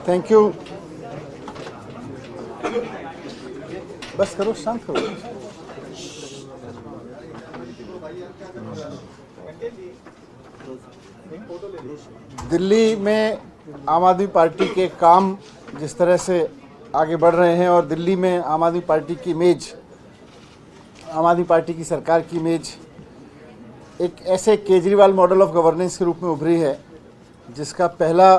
Thank you. बस करो, शांत करो। दिल्ली में आम आदमी पार्टी के काम जिस तरह से आगे बढ़ रहे हैं और दिल्ली में आम आदमी पार्टी की इमेज, आम आदमी पार्टी की सरकार की इमेज एक ऐसे केजरीवाल मॉडल ऑफ गवर्नेंस के रूप में उभरी है जिसका पहला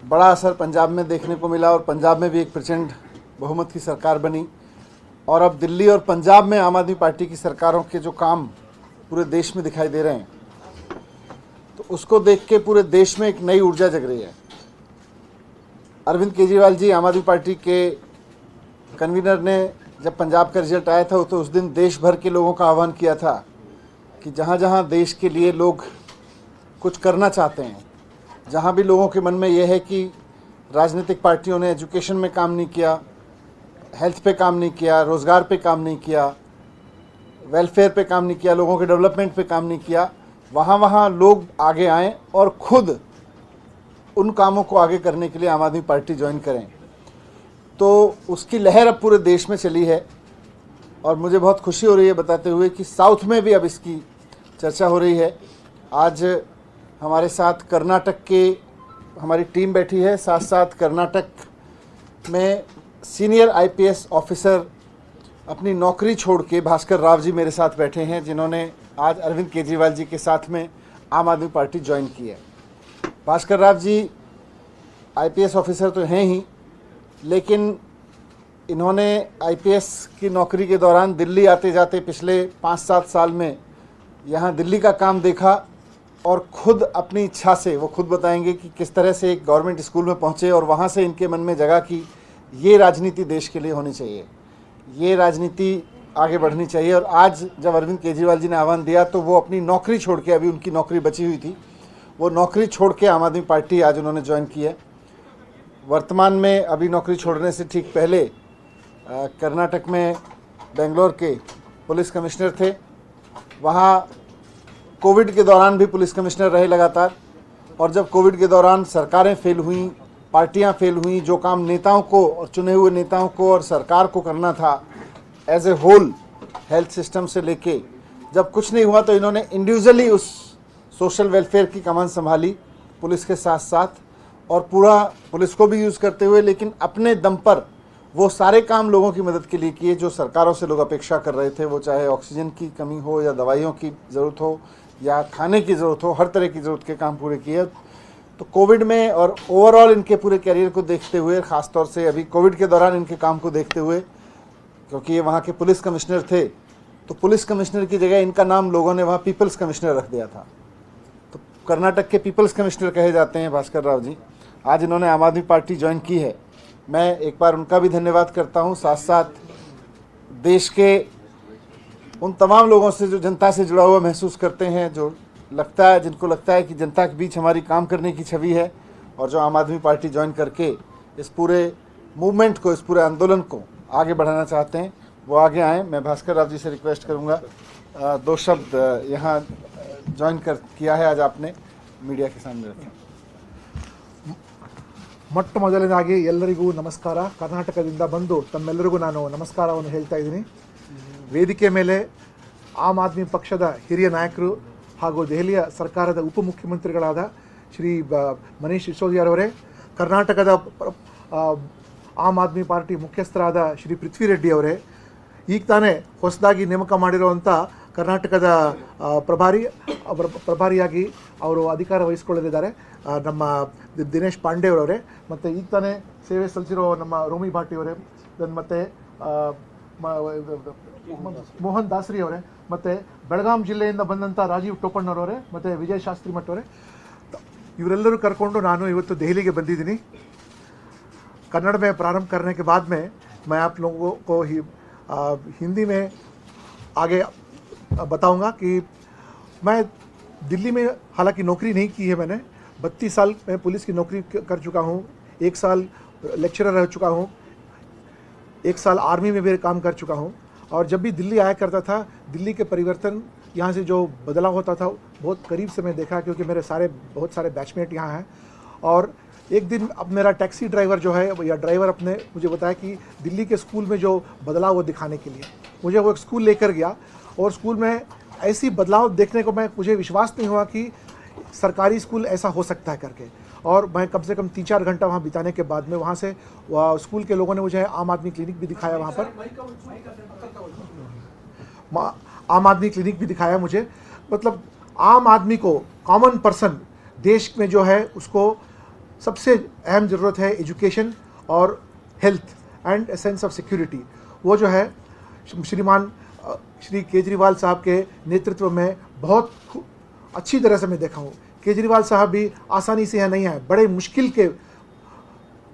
बड़ा असर पंजाब में देखने को मिला और पंजाब में भी एक प्रचंड बहुमत की सरकार बनी। और अब दिल्ली और पंजाब में आम आदमी पार्टी की सरकारों के जो काम पूरे देश में दिखाई दे रहे हैं, तो उसको देख के पूरे देश में एक नई ऊर्जा जग रही है। अरविंद केजरीवाल जी, आम आदमी पार्टी के कन्वीनर ने जब पंजाब का रिजल्ट आया था तो उस दिन देश भर के लोगों का आह्वान किया था कि जहाँ जहाँ देश के लिए लोग कुछ करना चाहते हैं, जहाँ भी लोगों के मन में यह है कि राजनीतिक पार्टियों ने एजुकेशन में काम नहीं किया, हेल्थ पे काम नहीं किया, रोज़गार पे काम नहीं किया, वेलफेयर पे काम नहीं किया, लोगों के डेवलपमेंट पे काम नहीं किया, वहाँ वहाँ लोग आगे आएँ और ख़ुद उन कामों को आगे करने के लिए आम आदमी पार्टी ज्वाइन करें। तो उसकी लहर अब पूरे देश में चली है और मुझे बहुत खुशी हो रही है बताते हुए कि साउथ में भी अब इसकी चर्चा हो रही है। आज हमारे साथ कर्नाटक के हमारी टीम बैठी है, साथ साथ कर्नाटक में सीनियर आईपीएस ऑफिसर अपनी नौकरी छोड़ के भास्कर राव जी मेरे साथ बैठे हैं, जिन्होंने आज अरविंद केजरीवाल जी के साथ में आम आदमी पार्टी ज्वाइन की है। भास्कर राव जी आईपीएस ऑफिसर तो हैं ही, लेकिन इन्होंने आईपीएस की नौकरी के दौरान दिल्ली आते जाते पिछले 5-7 साल में यहाँ दिल्ली का काम देखा और ख़ुद अपनी इच्छा से, वो खुद बताएंगे कि किस तरह से एक गवर्नमेंट स्कूल में पहुँचे और वहाँ से इनके मन में जगह कि ये राजनीति देश के लिए होनी चाहिए, ये राजनीति आगे बढ़नी चाहिए। और आज जब अरविंद केजरीवाल जी ने आह्वान दिया तो वो अपनी नौकरी छोड़ के, अभी उनकी नौकरी बची हुई थी, वो नौकरी छोड़ के आम आदमी पार्टी आज उन्होंने ज्वाइन की है। वर्तमान में अभी नौकरी छोड़ने से ठीक पहले कर्नाटक में बेंगलोर के पुलिस कमिश्नर थे, वहाँ कोविड के दौरान भी पुलिस कमिश्नर रहे लगातार। और जब कोविड के दौरान सरकारें फेल हुई, पार्टियां फेल हुई, जो काम नेताओं को और चुने हुए नेताओं को और सरकार को करना था as a whole, health system से लेके, जब कुछ नहीं हुआ तो इन्होंने इंडिविजुअली उस सोशल वेलफेयर की कमान संभाली पुलिस के साथ साथ, और पूरा पुलिस को भी यूज़ करते हुए, लेकिन अपने दम पर वो सारे काम लोगों की मदद के लिए किए जो सरकारों से लोग अपेक्षा कर रहे थे। वो चाहे ऑक्सीजन की कमी हो या दवाइयों की ज़रूरत हो या खाने की ज़रूरत हो, हर तरह की ज़रूरत के काम पूरे किए। तो कोविड में और ओवरऑल इनके पूरे करियर को देखते हुए, ख़ास तौर से अभी कोविड के दौरान इनके काम को देखते हुए, क्योंकि ये वहाँ के पुलिस कमिश्नर थे, तो पुलिस कमिश्नर की जगह इनका नाम लोगों ने वहाँ पीपल्स कमिश्नर रख दिया था। तो कर्नाटक के पीपल्स कमिश्नर कहे जाते हैं भास्कर राव जी। आज इन्होंने आम आदमी पार्टी ज्वाइन की है, मैं एक बार उनका भी धन्यवाद करता हूँ। साथ साथ देश के उन तमाम लोगों से जो जनता से जुड़ा हुआ महसूस करते हैं, जो लगता है, जिनको लगता है कि जनता के बीच हमारी काम करने की छवि है, और जो आम आदमी पार्टी ज्वाइन करके इस पूरे मूवमेंट को, इस पूरे आंदोलन को आगे बढ़ाना चाहते हैं, वो आगे आएँ। मैं भास्कर राव जी से रिक्वेस्ट करूँगा, 2 शब्द यहाँ ज्वाइन किया है आज आपने, मीडिया के सामने रखें। ಮೊಟ್ಟ ಮೊದಲನೇದಾಗಿ ಎಲ್ಲರಿಗೂ ನಮಸ್ಕಾರ. ಕರ್ನಾಟಕದಿಂದ ಬಂದು ತಮ್ಮೆಲ್ಲರಿಗೂ ನಾನು ನಮಸ್ಕಾರವನ್ನು ಹೇಳ್ತಾ ಇದ್ದೀನಿ. ವೇದಿಕೆ ಮೇಲೆ ಆಮ್ ಆದ್ಮಿ ಪಕ್ಷದ ಹಿರಿಯ ನಾಯಕರು ಹಾಗೂ ದೆಹಲಿಯ ಸರ್ಕಾರದ ಉಪಮುಖ್ಯಮಂತ್ರಿಗಳಾದ ಶ್ರೀ ಮನೀಶ್ ಸಿಸೋದಿಯಾರವರೇ, ಕರ್ನಾಟಕದ ಆಮ್ ಆದ್ಮಿ ಪಾರ್ಟಿ ಮುಖ್ಯಸ್ಥರಾದ ಶ್ರೀ ಪೃಥ್ವಿ ರೆಡ್ಡಿ ಅವರೇ, ಈಗ ತಾನೇ ಹೊಸದಾಗಿ ನೇಮಕ ಮಾಡಿರುವಂಥ ಕರ್ನಾಟಕದ ಪ್ರಭಾರಿಯಾಗಿ ಅವರು ಅಧಿಕಾರ ವಹಿಸ್ಕೊಳ್ಳಲಿದ್ದಾರೆ ನಮ್ಮ ದಿನೇಶ್ ಪಾಂಡೆ ಅವರವರೇ, ಮತ್ತು ಈಗ ತಾನೇ ಸೇವೆ ಸಲ್ಲಿಸಿರೋ ನಮ್ಮ ರೋಮಿ ಭಾಟಿ ಅವರೇ, ಮತ್ತು ಮೋಹನ್ ದಾಸರಿ ಅವರೇ, ಮತ್ತು ಬೆಳಗಾಂ ಜಿಲ್ಲೆಯಿಂದ ಬಂದಂಥ ರಾಜೀವ್ ಟೋಪಣ್ಣವರವರೇ, ಮತ್ತು ವಿಜಯ್ ಶಾಸ್ತ್ರಿ ಮಠ್ ಅವರೇ, ಇವರೆಲ್ಲರೂ ಕರ್ಕೊಂಡು ನಾನು ಇವತ್ತು ದೆಹಲಿಗೆ ಬಂದಿದ್ದೀನಿ। कन्नड़ में प्रारंभ करने के बाद में मैं आप लोगों को हिंदी में आगे बताऊंगा कि मैं दिल्ली में हालांकि नौकरी नहीं की है मैंने। 32 साल में पुलिस की नौकरी कर चुका हूँ, 1 साल लेक्चरर रह चुका हूँ, 1 साल आर्मी में भी काम कर चुका हूँ। और जब भी दिल्ली आया करता था, दिल्ली के परिवर्तन, यहाँ से जो बदलाव होता था बहुत करीब से मैं देखा, क्योंकि मेरे बहुत सारे बैचमेट यहाँ हैं। और एक दिन अब मेरा टैक्सी ड्राइवर जो है या ड्राइवर अपने मुझे बताया कि दिल्ली के स्कूल में जो बदलाव वो दिखाने के लिए मुझे वो एक स्कूल लेकर गया, और स्कूल में ऐसी बदलाव देखने को मुझे विश्वास नहीं हुआ कि सरकारी स्कूल ऐसा हो सकता है करके। और मैं कम से कम 3-4 घंटा वहाँ बिताने के बाद में वहाँ से स्कूल के लोगों ने मुझे आम आदमी क्लिनिक भी दिखाया, वहाँ पर आम आदमी क्लिनिक भी दिखाया मुझे। मतलब आम आदमी को, कॉमन पर्सन देश में जो है उसको सबसे अहम ज़रूरत है एजुकेशन और health and a sense of security. वो जो है श्री केजरीवाल साहब के नेतृत्व में बहुत अच्छी तरह से मैं देखा हूँ। केजरीवाल साहब भी आसानी से यहाँ नहीं आए, बड़े मुश्किल के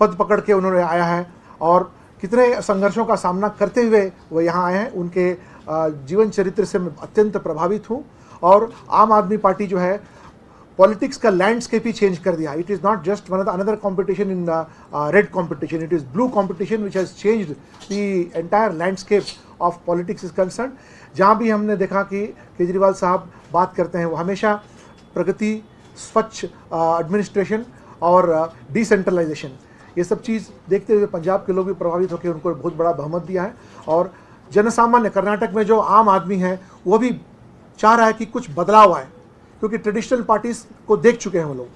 पद पकड़ के उन्होंने आया है, और कितने संघर्षों का सामना करते हुए वो यहाँ आए हैं। उनके जीवन चरित्र से मैं अत्यंत प्रभावित हूँ। और आम आदमी पार्टी जो है पॉलिटिक्स का लैंडस्केप ही चेंज कर दिया। It is not just one of the another competition in red competition, it is blue competition which has changed the entire landscape of politics is concern. जहाँ भी हमने देखा कि केजरीवाल साहब बात करते हैं वो हमेशा प्रगति, स्वच्छ एडमिनिस्ट्रेशन और डिसेंट्रलाइजेशन, ये सब चीज़ देखते हुए पंजाब के लोग भी प्रभावित होकर उनको बहुत बड़ा बहुमत दिया है। और जनसामान्य कर्नाटक में जो आम आदमी है वो भी चाह रहा है कि कुछ बदलाव आए, क्योंकि ट्रेडिशनल पार्टीज को देख चुके हैं वो लोग।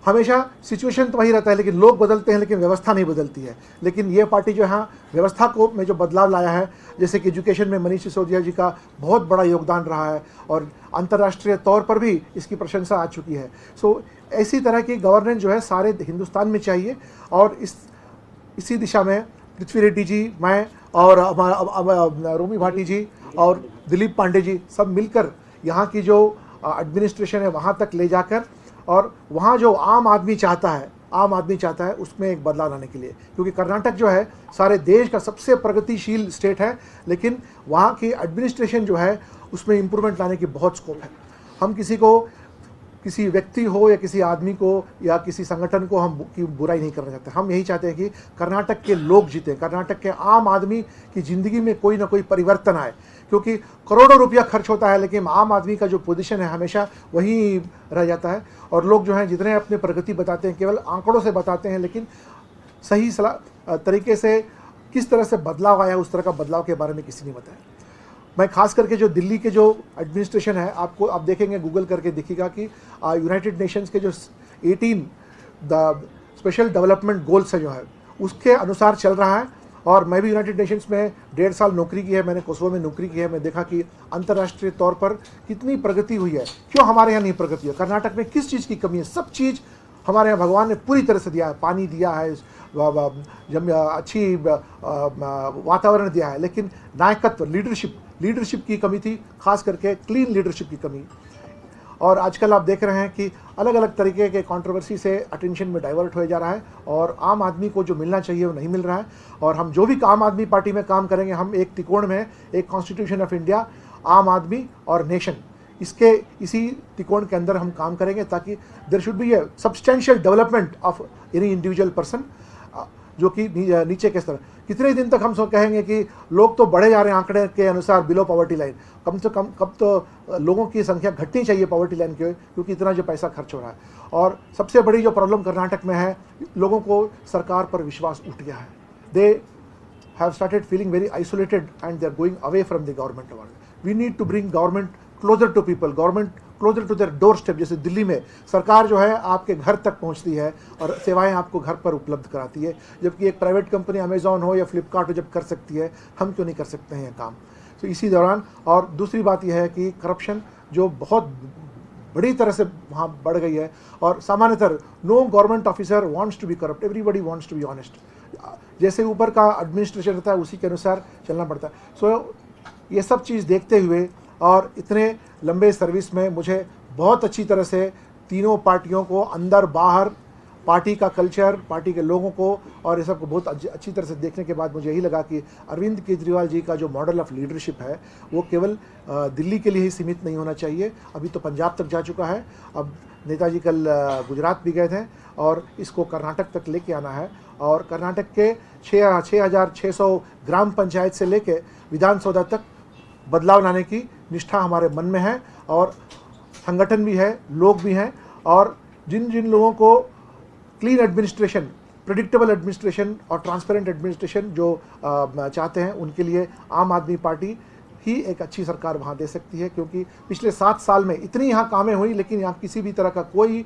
हमेशा सिचुएशन तो वही रहता है, लेकिन लोग बदलते हैं लेकिन व्यवस्था नहीं बदलती है। लेकिन ये पार्टी जो है व्यवस्था को में जो बदलाव लाया है, जैसे कि एजुकेशन में मनीष सिसोदिया जी का बहुत बड़ा योगदान रहा है और अंतर्राष्ट्रीय तौर पर भी इसकी प्रशंसा आ चुकी है। सो ऐसी तरह की गवर्नेंस जो है सारे हिंदुस्तान में चाहिए। और इसी दिशा में पृथ्वी रेड्डी जी, मैं और हमारा रोमी भाटी जी और दिलीप पांडे जी सब मिलकर यहाँ की जो एडमिनिस्ट्रेशन है वहाँ तक ले जाकर, और वहाँ जो आम आदमी चाहता है उसमें एक बदलाव लाने के लिए। क्योंकि कर्नाटक जो है सारे देश का सबसे प्रगतिशील स्टेट है, लेकिन वहाँ की एडमिनिस्ट्रेशन जो है उसमें इम्प्रूवमेंट लाने की बहुत स्कोप है। हम किसी व्यक्ति हो या किसी आदमी को या किसी संगठन को हम की बुराई नहीं करना चाहते। हम यही चाहते हैं कि कर्नाटक के लोग जीते, कर्नाटक के आम आदमी की ज़िंदगी में कोई ना कोई परिवर्तन आए। क्योंकि करोड़ों रुपया खर्च होता है, लेकिन आम आदमी का जो पोजीशन है हमेशा वही रह जाता है। और लोग जो हैं जितने अपने प्रगति बताते हैं केवल आंकड़ों से बताते हैं, लेकिन सही तरीके से किस तरह से बदलाव आया उस तरह का बदलाव के बारे में किसी ने बताया। मैं खास करके जो दिल्ली के जो एडमिनिस्ट्रेशन है, आप देखेंगे गूगल करके देखिएगा कि यूनाइटेड नेशंस के जो 18 द स्पेशल डेवलपमेंट गोल्स है जो है उसके अनुसार चल रहा है। और मैं भी यूनाइटेड नेशंस में 1.5 साल नौकरी की है, मैंने कोसोवो में नौकरी की है। मैं देखा कि अंतर्राष्ट्रीय तौर पर कितनी प्रगति हुई है। क्यों हमारे यहाँ नहीं प्रगति है? कर्नाटक में किस चीज़ की कमी है? सब चीज़ हमारे यहाँ भगवान ने पूरी तरह से दिया है, पानी दिया है, अच्छी वातावरण दिया है, लेकिन नायकत्व, लीडरशिप की कमी थी, खास करके क्लीन लीडरशिप की कमी। और आजकल आप देख रहे हैं कि अलग अलग तरीके के कंट्रोवर्सी से अटेंशन में डाइवर्ट हो जा रहा है और आम आदमी को जो मिलना चाहिए वो नहीं मिल रहा है। और हम जो भी आम आदमी पार्टी में काम करेंगे, हम एक त्रिकोण में, एक कॉन्स्टिट्यूशन ऑफ इंडिया, आम आदमी और नेशन, इसी त्रिकोण के अंदर हम काम करेंगे ताकि there should be a substantial development of any individual person, जो कि नीचे के स्तर। कितने दिन तक हम कहेंगे कि लोग तो बढ़े जा रहे हैं आंकड़े के अनुसार बिलो पॉवर्टी लाइन, कम से कम कब तो लोगों की संख्या घटनी चाहिए पॉवर्टी लाइन के, क्योंकि इतना जो पैसा खर्च हो रहा है। और सबसे बड़ी जो प्रॉब्लम कर्नाटक में है, लोगों को सरकार पर विश्वास उठ गया है। They have started feeling very isolated and they are going away from the government. We need to bring government closer to people, government closer to their door step. जैसे दिल्ली में सरकार जो है आपके घर तक पहुंचती है और सेवाएं आपको घर पर उपलब्ध कराती है, जबकि एक प्राइवेट कंपनी अमेजॉन हो या फ्लिपकार्ट हो जब कर सकती है, हम क्यों नहीं कर सकते हैं ये काम? तो इसी दौरान, और दूसरी बात यह है कि करप्शन जो बहुत बड़ी तरह से वहाँ बढ़ गई है, और सामान्यतः no government officer wants to be corrupt, everybody wants to be honest. जैसे ऊपर का एडमिनिस्ट्रेशन रहता है उसी के अनुसार चलना पड़ता है। सो ये सब चीज़ देखते हुए और इतने लंबे सर्विस में मुझे बहुत अच्छी तरह से तीनों पार्टियों को अंदर बाहर, पार्टी का कल्चर, पार्टी के लोगों को और ये सब को बहुत अच्छी तरह से देखने के बाद मुझे यही लगा कि अरविंद केजरीवाल जी का जो मॉडल ऑफ लीडरशिप है वो केवल दिल्ली के लिए ही सीमित नहीं होना चाहिए। अभी तो पंजाब तक जा चुका है, अब नेताजी कल गुजरात भी गए थे और इसको कर्नाटक तक लेके आना है। और कर्नाटक के 6,600 ग्राम पंचायत से लेके विधानसभा तक बदलाव लाने की निष्ठा हमारे मन में है, और संगठन भी है, लोग भी हैं। और जिन जिन लोगों को क्लीन एडमिनिस्ट्रेशन, प्रेडिक्टेबल एडमिनिस्ट्रेशन और ट्रांसपेरेंट एडमिनिस्ट्रेशन जो चाहते हैं, उनके लिए आम आदमी पार्टी ही एक अच्छी सरकार वहाँ दे सकती है। क्योंकि पिछले 7 साल में इतनी यहाँ कामें हुई, लेकिन यहाँ किसी भी तरह का कोई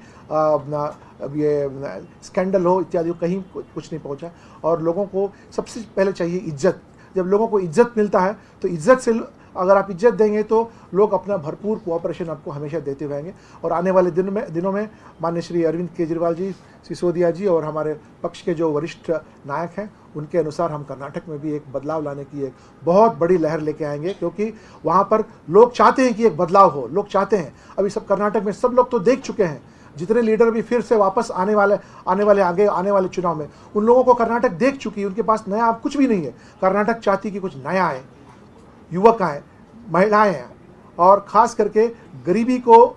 ये स्कैंडल हो इत्यादि कहीं कुछ नहीं पहुँचा। और लोगों को सबसे पहले चाहिए इज्जत। जब लोगों को इज्जत मिलता है तो इज्जत से, अगर आप इज्जत देंगे तो लोग अपना भरपूर कोऑपरेशन आपको हमेशा देते रहेंगे। और आने वाले दिनों में माननीय श्री अरविंद केजरीवाल जी, सिसोदिया जी और हमारे पक्ष के जो वरिष्ठ नायक हैं, उनके अनुसार हम कर्नाटक में भी एक बदलाव लाने की एक बहुत बड़ी लहर लेके आएंगे। क्योंकि वहाँ पर लोग चाहते हैं कि एक बदलाव हो, लोग चाहते हैं। अभी सब कर्नाटक में सब लोग तो देख चुके हैं, जितने लीडर भी फिर से वापस आने वाले चुनाव में, उन लोगों को कर्नाटक देख चुकी है। उनके पास नया अब कुछ भी नहीं है। कर्नाटक चाहती कि कुछ नया आए, युवक आए, महिलाएं हैं, और ख़ास करके गरीबी को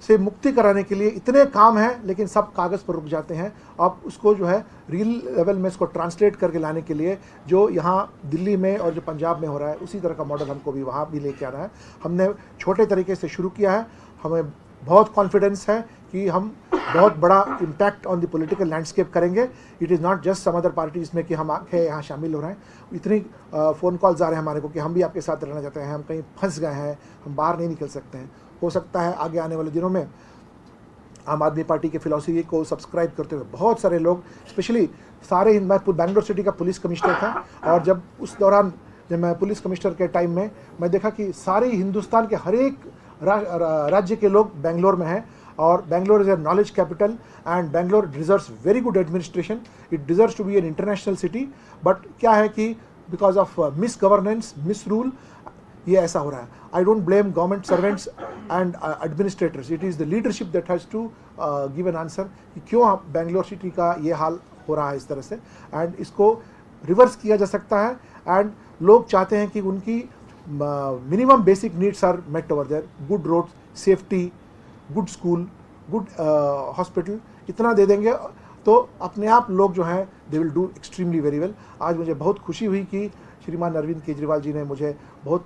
से मुक्ति कराने के लिए इतने काम हैं, लेकिन सब कागज़ पर रुक जाते हैं। अब उसको जो है रियल लेवल में इसको ट्रांसलेट करके लाने के लिए जो यहाँ दिल्ली में और जो पंजाब में हो रहा है, उसी तरह का मॉडल हमको भी वहाँ भी लेके आना है। हमने छोटे तरीके से शुरू किया है। हमें बहुत कॉन्फिडेंस है कि हम बहुत बड़ा impact on the political landscape करेंगे। It is not just some other party जिसमें कि हम आके यहाँ शामिल हो रहे हैं। इतनी फ़ोन कॉल्स आ रहे हैं हमारे को कि हम भी आपके साथ रहना चाहते हैं, हम कहीं फंस गए हैं, हम बाहर नहीं निकल सकते हैं। हो सकता है आगे आने वाले दिनों में आम आदमी पार्टी के फिलॉसफी को सब्सक्राइब करते हुए बहुत सारे लोग, स्पेशली सारे, मैं बैंगलोर सिटी का पुलिस कमिश्नर था, और जब उस दौरान जब मैं पुलिस कमिश्नर के टाइम में मैं देखा कि सारे हिंदुस्तान के हर एक राज्य के लोग बेंगलोर में हैं। और Bangalore is a knowledge capital and Bangalore deserves very good administration. It deserves to be an international city. But क्या है कि because of misgovernance, misrule, ये ऐसा हो रहा है। I don't blame government servants and administrators, it is the leadership that has to give an answer कि क्यों बेंगलोर सिटी का ये हाल हो रहा है इस तरह से। एंड इसको रिवर्स किया जा सकता है। एंड लोग चाहते हैं कि उनकी minimum basic needs are met over there, good roads, safety, good school, good hospital, इतना दे देंगे तो अपने आप लोग जो हैं they will do extremely very well. आज मुझे बहुत खुशी हुई कि श्रीमान अरविंद केजरीवाल जी ने मुझे बहुत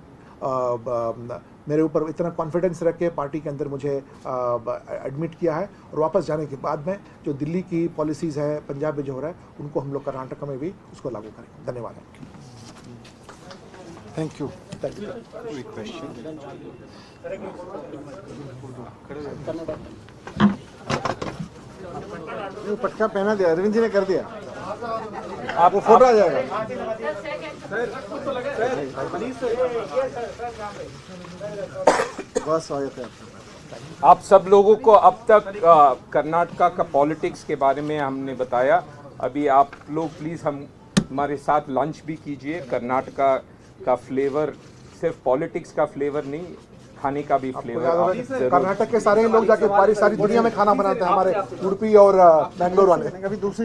मेरे ऊपर इतना कॉन्फिडेंस रख के पार्टी के अंदर मुझे एडमिट किया है। और वापस जाने के बाद में जो दिल्ली की पॉलिसीज़ है, पंजाब में जो हो रहा है, उनको हम लोग कर्नाटक में भी उसको लागू करेंगे। धन्यवाद। Thank you. पटका पहना दिया, अरविंद जी ने कर दिया। आपको फोटो आ जाएगा। बस आ जाते हैं। आप सब लोगों को अब तक कर्नाटका का पॉलिटिक्स के बारे में हमने बताया। अभी आप लोग प्लीज़ हमारे साथ लंच भी कीजिए। कर्नाटका का फ्लेवर सिर्फ पॉलिटिक्स का फ्लेवर नहीं, खाने का भी फ्लेवर। कर्नाटक के सारे लोग जाके सारी दुनिया में खाना बनाते हैं, हमारे उडुपी और बेंगलोर वाले। कभी दूसरी